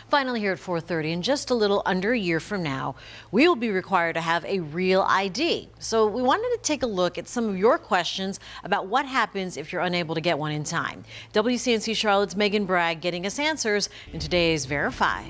Finally, here at 4:30, in just a little under a year from now, we will be required to have a real ID. So we wanted to take a look at some of your questions about what happens if you're unable to get one in time. WCNC Charlotte's Megan Bragg getting us answers in today's Verify.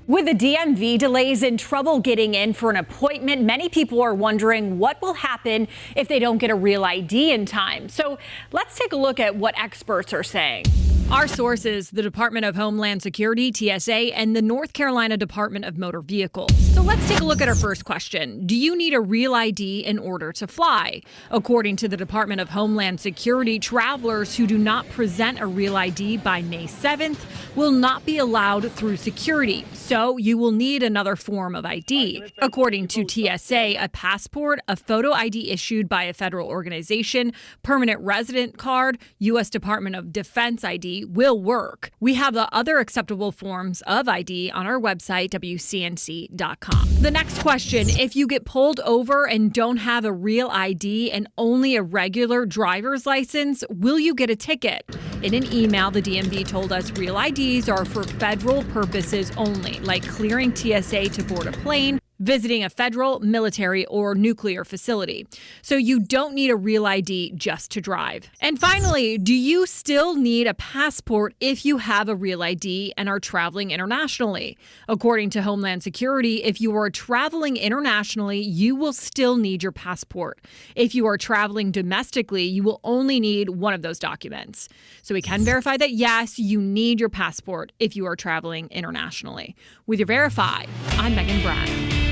With the DMV delays and trouble getting in for an appointment, many people are wondering what will happen if they don't get a real ID in time. So let's take a look at what experts are saying. Our sources, the Department of Homeland Security, TSA, and the North Carolina Department of Motor Vehicles. So let's take a look at our first question. Do you need a real ID in order to fly? According to the Department of Homeland Security, travelers who do not present a real ID by May 7th will not be allowed through security. So you will need another form of ID. According to TSA, a passport, a photo ID issued by a federal organization, permanent resident card, U.S. Department of Defense ID will work. We have the other acceptable forms of ID on our website, WCNC.com. The next question, if you get pulled over and don't have a real ID and only a regular driver's license, will you get a ticket? In an email, the DMV told us real IDs are for federal purposes only, like clearing TSA to board a plane, visiting a federal, military, or nuclear facility. So you don't need a real ID just to drive. And finally, do you still need a passport if you have a real ID and are traveling internationally? According to Homeland Security, if you are traveling internationally, you will still need your passport. If you are traveling domestically, you will only need one of those documents. So we can verify that, yes, you need your passport if you are traveling internationally. With your Verify, I'm Megan Bragg.